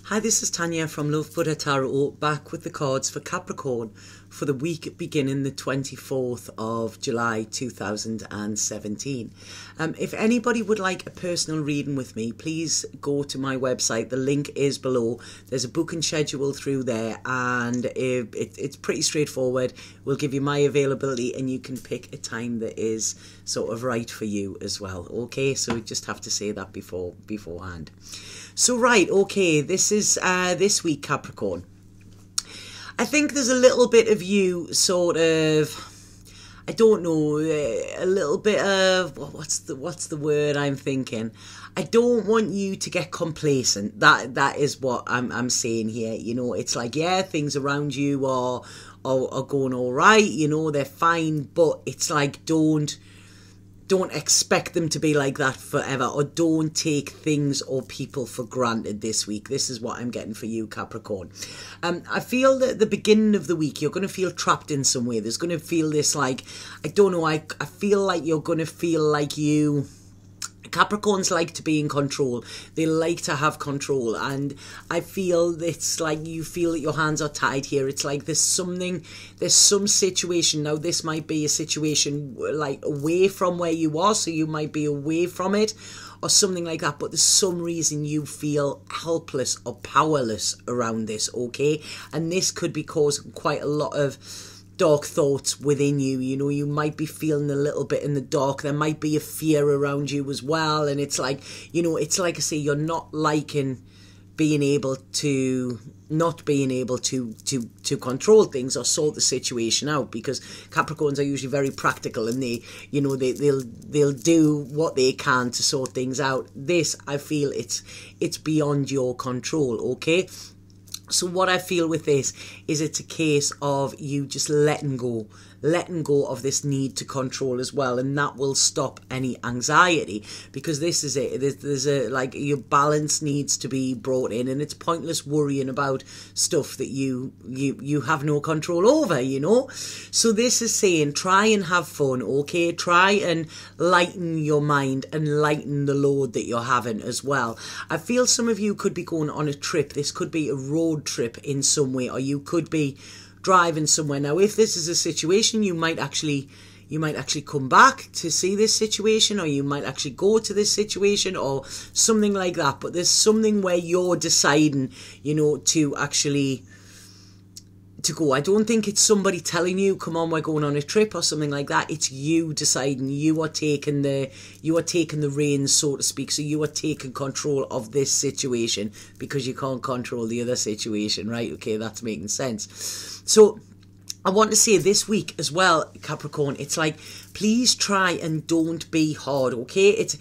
Hi, this is Tanya from Love Buddha Tarot, back with the cards for Capricorn for the week beginning the 24th of July 2017. If anybody would like a personal reading with me, please go to my website. The link is below. There's a booking schedule through there, and it's pretty straightforward. We'll give you my availability and you can pick a time that is sort of right for you as well. Okay, so we just have to say that beforehand. So right, okay, this is this week, Capricorn. I think there's a little bit of you sort of, I don't know, a little bit of, what's the word I'm thinking? I don't want you to get complacent. That is what I'm saying here. You know, it's like, yeah, things around you are going all right, you know, they're fine, but it's like, don't expect them to be like that forever, or don't take things or people for granted this week. This is what I'm getting for you, Capricorn. I feel that at the beginning of the week, you're going to feel trapped in some way. There's going to feel this, like, I don't know, I feel like you're going to feel like you... Capricorns like to be in control. They like to have control, and I feel it's like you feel that your hands are tied here. It's like there's some situation. Now this might be a situation like away from where you are, so you might be away from it or something like that, but there's some reason you feel helpless or powerless around this, okay? And this could be causing quite a lot of dark thoughts within you. You know, you might be feeling a little bit in the dark. There might be a fear around you as well, and it's like, you know, it's like I say, you're not liking being able to control things or sort the situation out, because Capricorns are usually very practical, and they, you know, they'll do what they can to sort things out. This, I feel it's beyond your control, okay? So what I feel with this is it's a case of you just letting go of this need to control as well, and that will stop any anxiety, because this is it. There's a, like, your balance needs to be brought in, and it's pointless worrying about stuff that you have no control over, you know. So this is saying try and have fun, okay? Try and lighten your mind and lighten the load that you're having as well. I feel some of you could be going on a trip. This could be a road trip in some way, or you could be driving somewhere. Now, if this is a situation, you might actually come back to see this situation, or you might actually go to this situation or something like that. But there's something where you're deciding, you know, to actually to go. I don't think it's somebody telling you, come on, we're going on a trip or something like that. It's you deciding. You are taking the reins, so to speak. So you are taking control of this situation, because you can't control the other situation, right? Okay, that's making sense. So I want to say this week as well, Capricorn, it's like, please try and don't be hard, okay? It's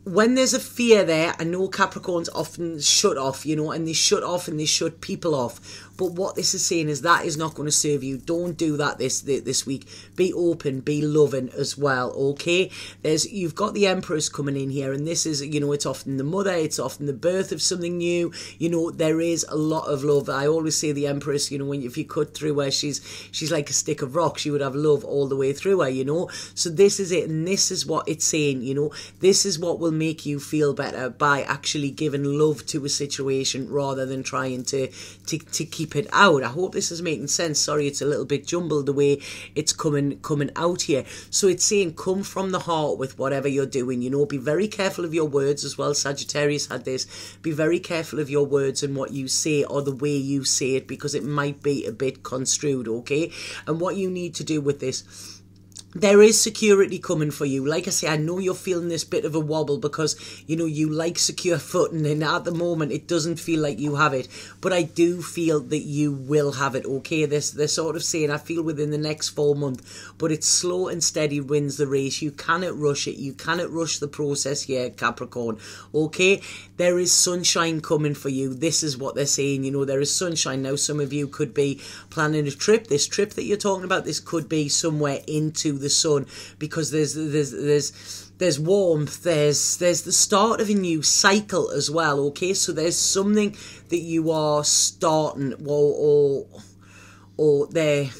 when there's a fear there, I know Capricorns often shut off, you know, and they shut off and they shut people off. But what this is saying is that is not going to serve you. Don't do that this week. Be open, be loving as well, okay? You've got the Empress coming in here, and this is, you know, it's often the mother, it's often the birth of something new. You know, there is a lot of love. I always say the Empress, you know, if you cut through her, she's like a stick of rock. She would have love all the way through her, you know? So this is it, and this is what it's saying, you know? This is what will make you feel better, by actually giving love to a situation rather than trying to keep it out. I hope this is making sense. Sorry, it's a little bit jumbled the way it's coming out here. So it's saying come from the heart with whatever you're doing, you know. Be very careful of your words as well. Sagittarius had this. Be very careful of your words and what you say, or the way you say it, because it might be a bit construed, okay? And what you need to do with this, there is security coming for you. Like I say, I know you're feeling this bit of a wobble because, you know, you like secure footing, and at the moment it doesn't feel like you have it. But I do feel that you will have it, okay? They're sort of saying, I feel within the next 4 months, but it's slow and steady wins the race. You cannot rush it. You cannot rush the process here, Capricorn, okay? There is sunshine coming for you. This is what they're saying, you know, there is sunshine. Now, some of you could be planning a trip. This trip that you're talking about, this could be somewhere into the sun, because there's warmth, there's the start of a new cycle as well, okay? So there's something that you are starting, or there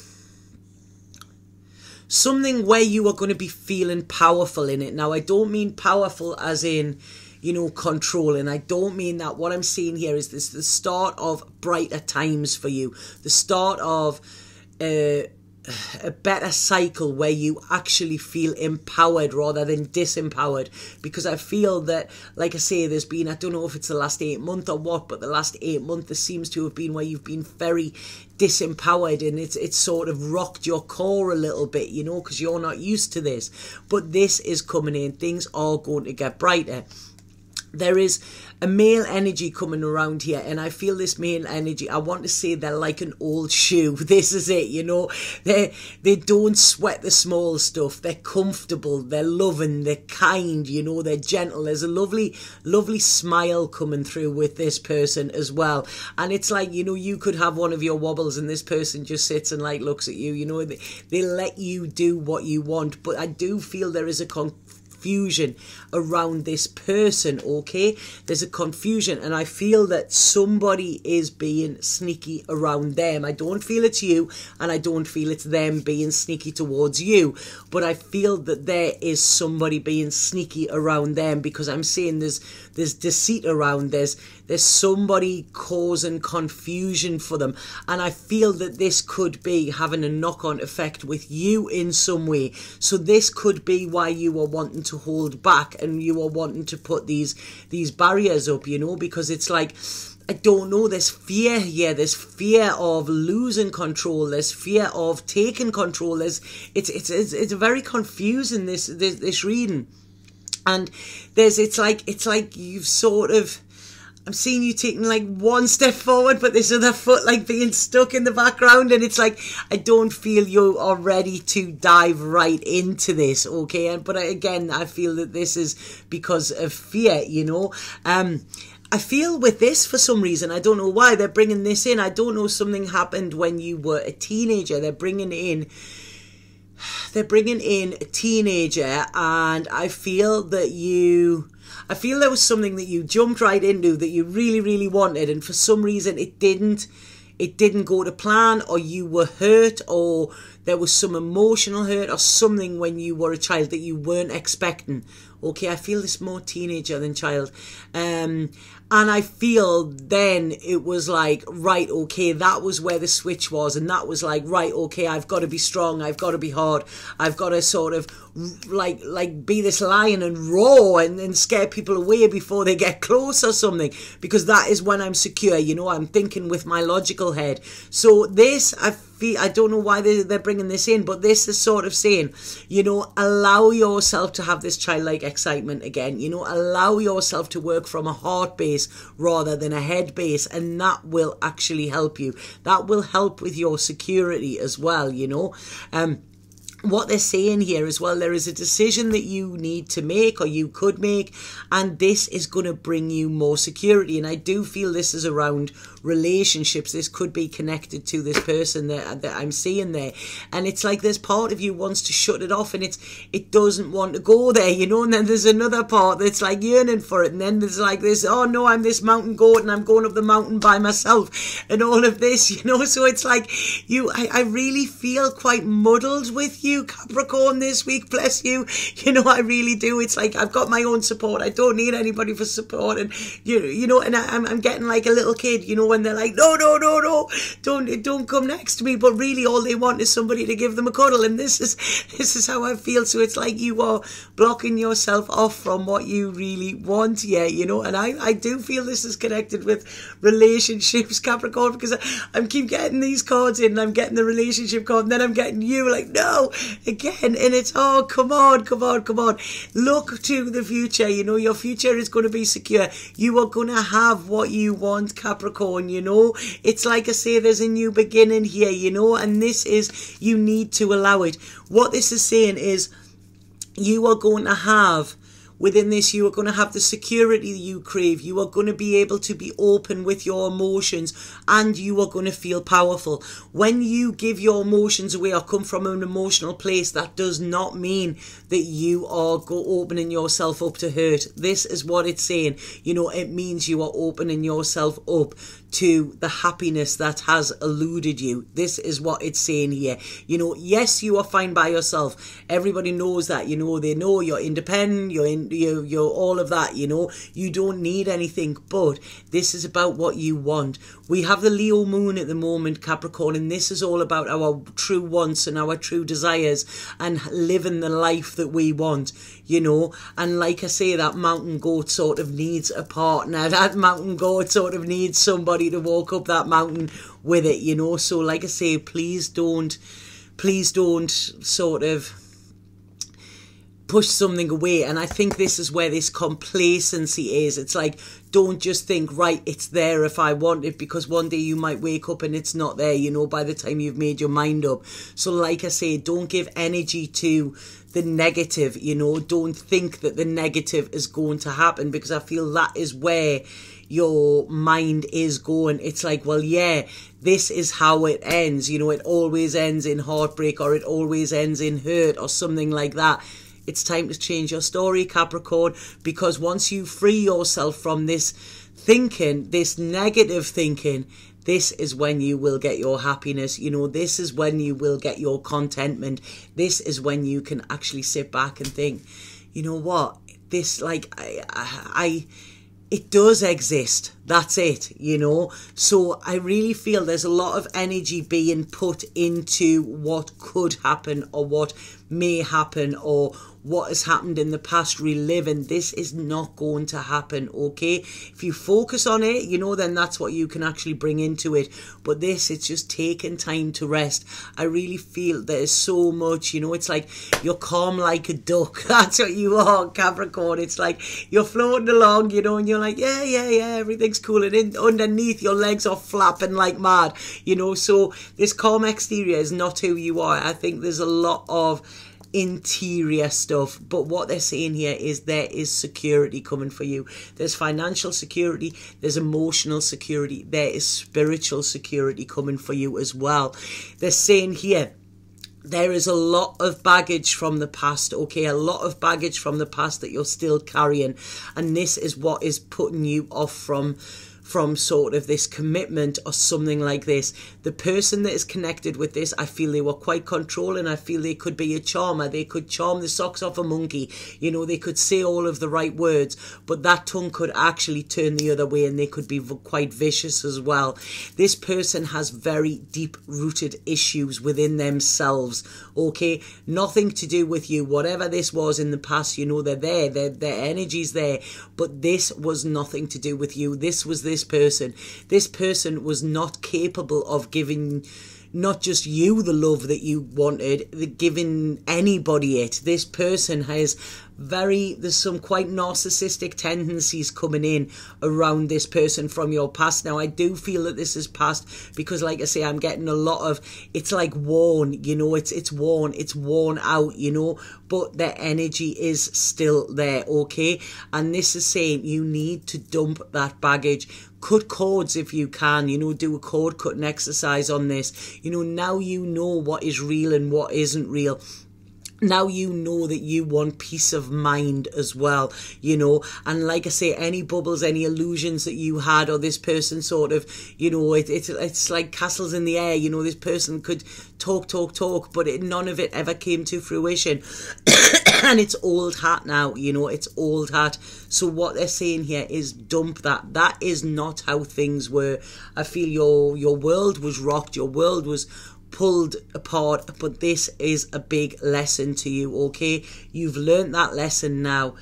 something where you are going to be feeling powerful in it. Now, I don't mean powerful as in, you know, control. And I don't mean that. What I'm saying here is this: the start of brighter times for you, the start of a better cycle where you actually feel empowered rather than disempowered. Because I feel that, like I say, there's been, I don't know if it's the last 8 months or what, but the last 8 months there seems to have been where you've been very disempowered, and it's sort of rocked your core a little bit, you know, because you're not used to this. But this is coming in. Things are going to get brighter. There is a male energy coming around here, and I feel this male energy, I want to say they're like an old shoe. This is it, you know. They don't sweat the small stuff. They're comfortable, they're loving, they're kind, you know, they're gentle. There's a lovely, lovely smile coming through with this person as well. And it's like, you know, you could have one of your wobbles and this person just sits and like looks at you, you know. They let you do what you want. But I do feel there is a confusion around this person, okay? There's a confusion, and I feel that somebody is being sneaky around them. I don't feel it's you, and I don't feel it's them being sneaky towards you, but I feel that there is somebody being sneaky around them, because I'm saying there's deceit around, there's somebody causing confusion for them, and I feel that this could be having a knock-on effect with you in some way. So this could be why you are wanting to hold back and you are wanting to put these barriers up, you know, because it's like, I don't know, there's fear here, there's fear of losing control, there's fear of taking control, it's very confusing, this reading. And it's like you've sort of, I'm seeing you taking like one step forward, but this other foot like being stuck in the background, and it's like, I don't feel you are ready to dive right into this, okay? But again, I feel that this is because of fear, you know. I feel with this, for some reason, I don't know why, they're bringing this in. I don't know, something happened when you were a teenager. They're bringing in a teenager, and I feel there was something that you jumped right into that you really, really wanted, and for some reason it didn't go to plan, or you were hurt, or there was some emotional hurt or something when you were a child that you weren't expecting. Okay, I feel this more teenager than child. And I feel then it was like, right, okay, that was where the switch was. And that was like, right, okay, I've got to be strong. I've got to be hard. I've got to sort of like be this lion and roar and scare people away before they get close or something. Because that is when I'm secure, you know, I'm thinking with my logical head. So this, I don't know why they're bringing this in, but this is sort of saying, you know, allow yourself to have this childlike excitement again, you know, allow yourself to work from a heart base rather than a head base, and that will actually help you. That will help with your security as well, you know. What they're saying here as well, there is a decision that you need to make, or you could make, and this is going to bring you more security. And I do feel this is around relationships. This could be connected to this person that I'm seeing there, and it's like there's part of you wants to shut it off, and it doesn't want to go there, you know. And then there's another part that's like yearning for it, and then there's like this, oh no, I'm this mountain goat and I'm going up the mountain by myself and all of this, you know. So it's like I really feel quite muddled with you, Capricorn, this week. Bless you, you know, I really do. It's like I've got my own support. I don't need anybody for support, and you know, and I'm getting like a little kid, you know, when they're like, no, don't come next to me, but really all they want is somebody to give them a cuddle. And this is how I feel. So it's like you are blocking yourself off from what you really want here, you know. And I do feel this is connected with relationships, Capricorn, because I keep getting these cards in, and I'm getting the relationship card, and then I'm getting you like, no, again. And it's, oh, come on, look to the future, you know. Your future is going to be secure. You are going to have what you want, Capricorn, you know. It's like I say, there's a new beginning here, you know, and this is, you need to allow it. What this is saying is, you are going to have, within this, you are going to have the security you crave. You are going to be able to be open with your emotions, and you are going to feel powerful. When you give your emotions away or come from an emotional place, that does not mean that you are opening yourself up to hurt. This is what it's saying. You know, it means you are opening yourself up to the happiness that has eluded you. This is what it's saying here. You know, yes, you are fine by yourself. Everybody knows that, you know, they know you're independent, you're all of that, you know. You don't need anything, but this is about what you want. We have the Leo moon at the moment, Capricorn, and this is all about our true wants and our true desires and living the life that we want, you know. And like I say, that mountain goat sort of needs a partner. That mountain goat sort of needs somebody to walk up that mountain with it, you know. So like I say, please don't sort of push something away. And I think this is where this complacency is. It's like, don't just think, right, it's there if I want it, because one day you might wake up and it's not there, you know, by the time you've made your mind up. So like I say, don't give energy to the negative, you know. Don't think that the negative is going to happen, because I feel that is where your mind is going. It's like, well, yeah, this is how it ends, you know. It always ends in heartbreak, or it always ends in hurt, or something like that. It's time to change your story, Capricorn, because once you free yourself from this thinking, this negative thinking, this is when you will get your happiness, you know. This is when you will get your contentment. This is when you can actually sit back and think, you know what, this, like, it does exist. That's it, you know. So I really feel there's a lot of energy being put into what could happen, or what may happen, or what has happened in the past, reliving. This is not going to happen, okay? If you focus on it, you know, then that's what you can actually bring into it. But this, it's just taking time to rest. I really feel there's so much, you know. It's like you're calm like a duck. That's what you are, Capricorn. It's like you're floating along, you know, and you're like, yeah, everything's cool. And underneath, your legs are flapping like mad, you know. So this calm exterior is not who you are. I think there's a lot of interior stuff, but what they're saying here is there is security coming for you. There's financial security, there's emotional security, there is spiritual security coming for you as well. They're saying here there is a lot of baggage from the past, okay, a lot of baggage from the past that you're still carrying, and this is what is putting you off from sort of this commitment or something like this. The person that is connected with this, I feel they were quite controlling. I feel they could be a charmer. They could charm the socks off a monkey. You know, they could say all of the right words, but that tongue could actually turn the other way, and they could be quite vicious as well. This person has very deep-rooted issues within themselves, okay? Nothing to do with you. Whatever this was in the past, you know, they're there. Their energy's there, but this was nothing to do with you. This was this person. This person was not capable of giving not just you the love that you wanted, giving anybody it. This person has there's some quite narcissistic tendencies coming in around this person from your past. Now, I do feel that this is past because, like I say, I'm getting a lot of, it's like worn, you know, it's worn out, you know, but their energy is still there, okay? And this is saying you need to dump that baggage. Cut cords if you can, you know, do a cord cutting exercise on this. You know, now you know what is real and what isn't real. Now you know that you want peace of mind as well, you know. And like I say, any bubbles, any illusions that you had, or this person sort of, you know, it's like castles in the air, you know. This person could talk, but none of it ever came to fruition. And it's old hat now, you know, it's old hat. So what they're saying here is dump that. That is not how things were. I feel your world was rocked, your world was pulled apart, but this is a big lesson to you, okay? You've learned that lesson now.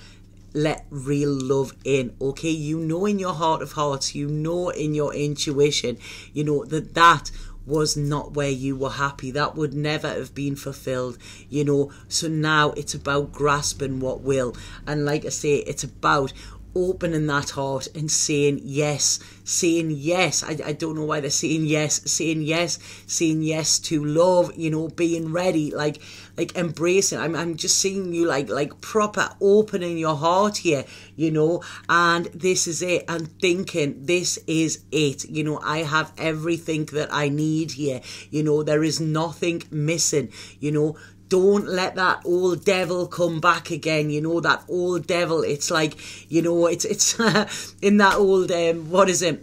Let real love in, okay? You know in your heart of hearts, you know in your intuition, you know that was not where you were happy. That would never have been fulfilled, you know. So now it's about grasping what will. And like I say, it's about opening that heart and saying yes. I don't know why they're saying yes to love, you know, being ready, like embracing. I'm just seeing you like proper opening your heart here, you know, and this is it, and thinking this is it, you know. I have everything that I need here, you know. There is nothing missing, you know. Don't let that old devil come back again, you know, that old devil. It's like, you know, it's in that old, what is it?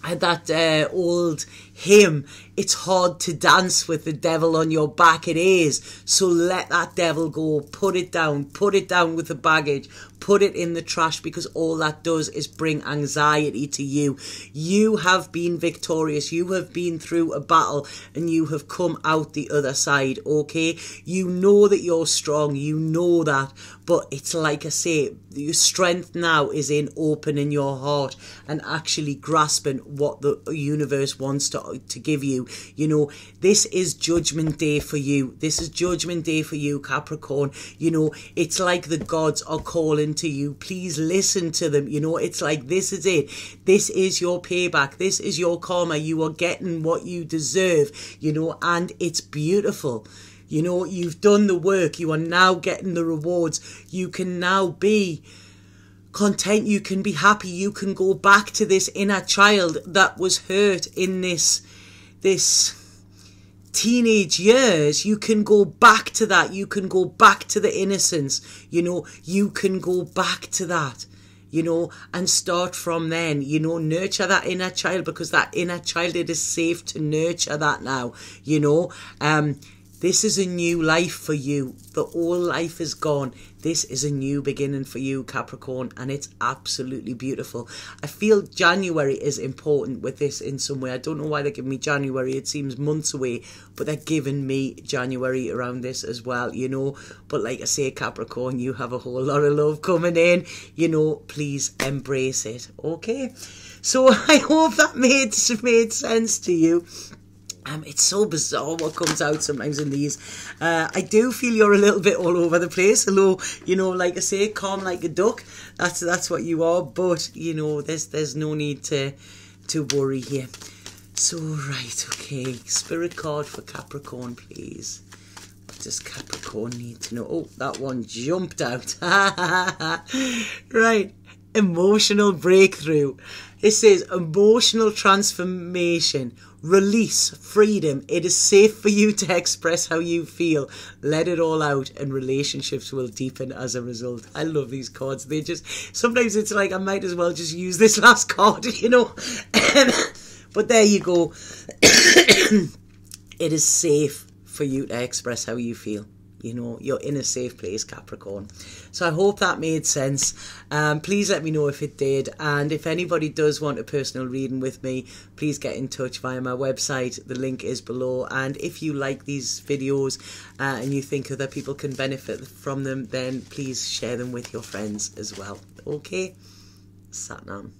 That old him. It's hard to dance with the devil on your back. It is. So let that devil go. Put it down. Put it down with the baggage. Put it in the trash, because all that does is bring anxiety to you. You have been victorious. You have been through a battle and you have come out the other side, okay? You know that you're strong. You know that. But it's like I say, your strength now is in opening your heart and actually grasping what the universe wants to give you. You know, this is Judgment Day for you. This is Judgment Day for you, Capricorn. You know, it's like the gods are calling to you. Please listen to them. You know, it's like, this is it. This is your payback. This is your karma. You are getting what you deserve, you know, and it's beautiful. You know, you've done the work. You are now getting the rewards. You can now be content. You can be happy. You can go back to this inner child that was hurt in this teenage years. You can go back to that. You can go back to the innocence. You know, you can go back to that, you know, and start from then. You know, nurture that inner child, because that inner child, it is safe to nurture that now, you know. This is a new life for you. The old life is gone. This is a new beginning for you, Capricorn, and it's absolutely beautiful. I feel January is important with this in some way. I don't know why they're giving me January. It seems months away, but they're giving me January around this as well, you know. But like I say, Capricorn, you have a whole lot of love coming in. You know, please embrace it, okay? So I hope that made sense to you. It's so bizarre what comes out sometimes in these. I do feel you're a little bit all over the place. Although, you know, like I say, calm like a duck. That's what you are. But, you know, there's no need to worry here. So, right, okay. Spirit card for Capricorn, please. What does Capricorn need to know? Oh, that one jumped out. Right. Emotional breakthrough. It says emotional transformation, release, freedom. It is safe for you to express how you feel. Let it all out and relationships will deepen as a result. I love these cards. They just, sometimes it's like I might as well just use this last card, you know. But there you go. It is safe for you to express how you feel. You know, you're in a safe place, Capricorn. So I hope that made sense. Please let me know if it did. And if anybody does want a personal reading with me, please get in touch via my website. The link is below. And if you like these videos and you think other people can benefit from them, then please share them with your friends as well. Okay? Satnam.